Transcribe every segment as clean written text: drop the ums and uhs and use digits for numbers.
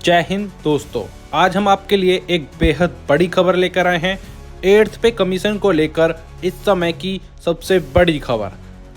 जय हिंद दोस्तों, आज हम आपके लिए एक बेहद बड़ी खबर लेकर आए हैं। 8th पे कमीशन को लेकर इस समय की सबसे बड़ी खबर।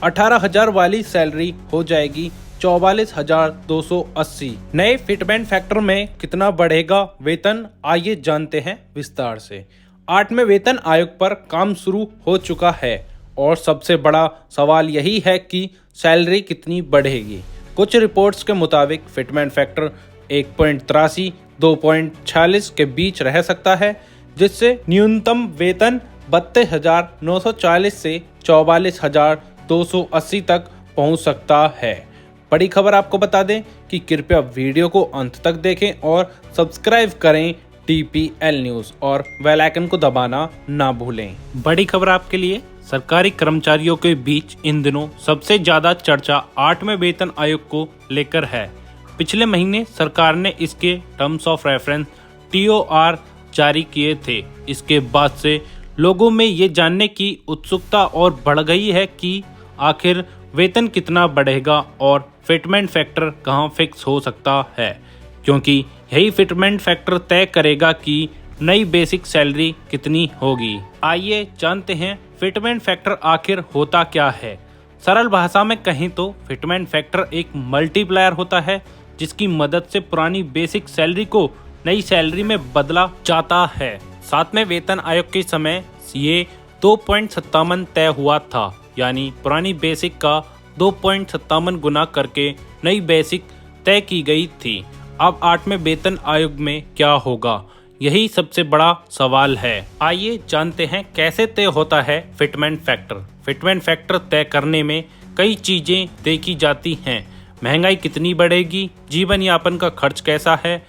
18,000 वाली सैलरी हो जाएगी 44,280। नए फिटमेंट फैक्टर में कितना बढ़ेगा वेतन, आइए जानते हैं विस्तार से। 8वें वेतन आयोग पर काम शुरू हो चुका है और सबसे बड़ा सवाल यही है कि सैलरी कितनी बढ़ेगी। कुछ रिपोर्ट्स के मुताबिक फिटमेंट फैक्टर 1.83 2.46 के बीच रह सकता है, जिससे न्यूनतम वेतन 32,940 से 44,280 तक पहुंच सकता है। बड़ी खबर आपको बता दें कि कृपया वीडियो को अंत तक देखें और सब्सक्राइब करें TPL न्यूज़ और बेल आइकन को दबाना ना भूलें। बड़ी खबर आपके लिए, सरकारी कर्मचारियों के बीच इन दिनों सबसे ज्यादा चर्चा 8वें वेतन आयोग को लेकर है। पिछले महीने सरकार ने इसके टर्म्स ऑफ रेफरेंस TOR जारी किए थे। इसके बाद से लोगों में ये जानने की उत्सुकता और बढ़ गई है कि आखिर वेतन कितना बढ़ेगा और फिटमेंट फैक्टर कहां फिक्स हो सकता है, क्योंकि यही फिटमेंट फैक्टर तय करेगा कि नई बेसिक सैलरी कितनी होगी। आइए जानते हैं फिटमेंट फैक्टर आखिर होता क्या है। सरल भाषा में कहें तो फिटमेंट फैक्टर एक मल्टीप्लायर होता है, जिसकी मदद से पुरानी बेसिक सैलरी को नई सैलरी में बदला जाता है। 7वें वेतन आयोग के समय ये 2.57 तय हुआ था, यानी पुरानी बेसिक का 2.57 गुना करके नई बेसिक तय की गई थी। अब 8वें वेतन आयोग में क्या होगा, यही सबसे बड़ा सवाल है। आइए जानते हैं कैसे तय होता है फिटमेंट फैक्टर। फिटमेंट फैक्टर तय करने में कई चीजें देखी जाती हैं। महंगाई कितनी बढ़ेगी, जीवन यापन का खर्च कैसा है,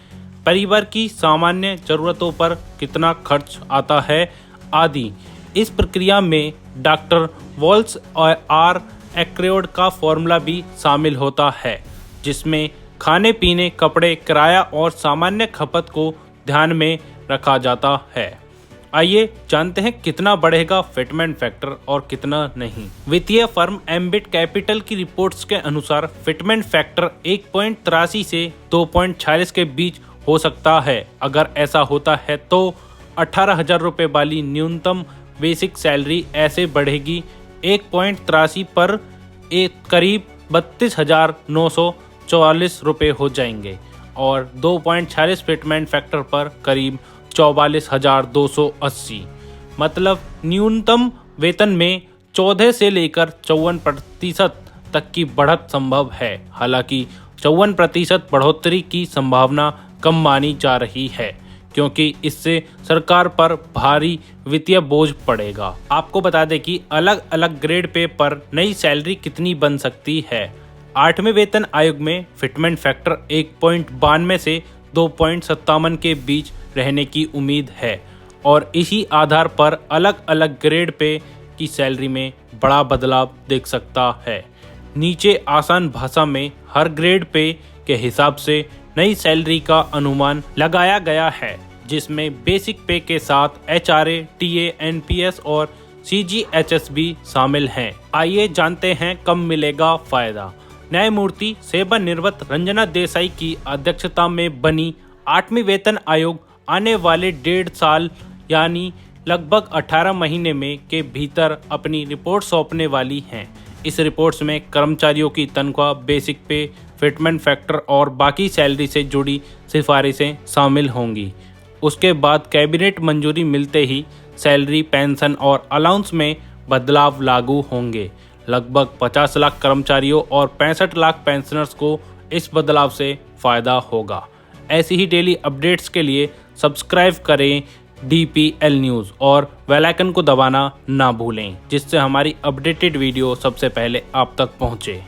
परिवार की सामान्य जरूरतों पर कितना खर्च आता है आदि। इस प्रक्रिया में डॉक्टर वॉल्स और आर एक्रेड का फॉर्मूला भी शामिल होता है, जिसमें खाने पीने, कपड़े, किराया और सामान्य खपत को ध्यान में रखा जाता है। आइए जानते हैं कितना बढ़ेगा फिटमेंट फैक्टर और कितना नहीं। वित्तीय फर्म एम्बिट कैपिटल की रिपोर्ट्स के अनुसार फिटमेंट फैक्टर 1.83 से 2.46 के बीच हो सकता है। अगर ऐसा होता है तो 18,000 रुपए वाली न्यूनतम बेसिक सैलरी ऐसे बढ़ेगी 1.83 पर करीब 32,944 रुपए हो जाएंगे और 2.46 फिटमेंट फैक्टर पर करीब 44,280। मतलब न्यूनतम वेतन में 14 से लेकर 54% तक की बढ़त संभव है। हालांकि 54% बढ़ोतरी की संभावना कम मानी जा रही है, क्योंकि इससे सरकार पर भारी वित्तीय बोझ पड़ेगा। आपको बता दें कि अलग अलग ग्रेड पे पर नई सैलरी कितनी बन सकती है। 8वें वेतन आयोग में फिटमेंट फैक्टर 1.92 से 2.57 के बीच रहने की उम्मीद है और इसी आधार पर अलग अलग ग्रेड पे की सैलरी में बड़ा बदलाव देख सकता है। नीचे आसान भाषा में हर ग्रेड पे के हिसाब से नई सैलरी का अनुमान लगाया गया है, जिसमें बेसिक पे के साथ HRA, TA, NPS और CGHS भी शामिल हैं। आइए जानते हैं कब मिलेगा फायदा। न्यायमूर्ति सेवानिवृत्त रंजना देसाई की अध्यक्षता में बनी 8वीं वेतन आयोग आने वाले 1.5 साल यानी लगभग 18 महीने में के भीतर अपनी रिपोर्ट सौंपने वाली हैं। इस रिपोर्ट्स में कर्मचारियों की तनख्वाह, बेसिक पे, फिटमेंट फैक्टर और बाकी सैलरी से जुड़ी सिफारिशें शामिल होंगी। उसके बाद कैबिनेट मंजूरी मिलते ही सैलरी, पेंशन और अलाउंस में बदलाव लागू होंगे। लगभग 50 लाख कर्मचारियों और 65 लाख पेंशनर्स को इस बदलाव से फायदा होगा। ऐसी ही डेली अपडेट्स के लिए सब्सक्राइब करें DPL न्यूज़ और बेल आइकन को दबाना ना भूलें, जिससे हमारी अपडेटेड वीडियो सबसे पहले आप तक पहुंचे।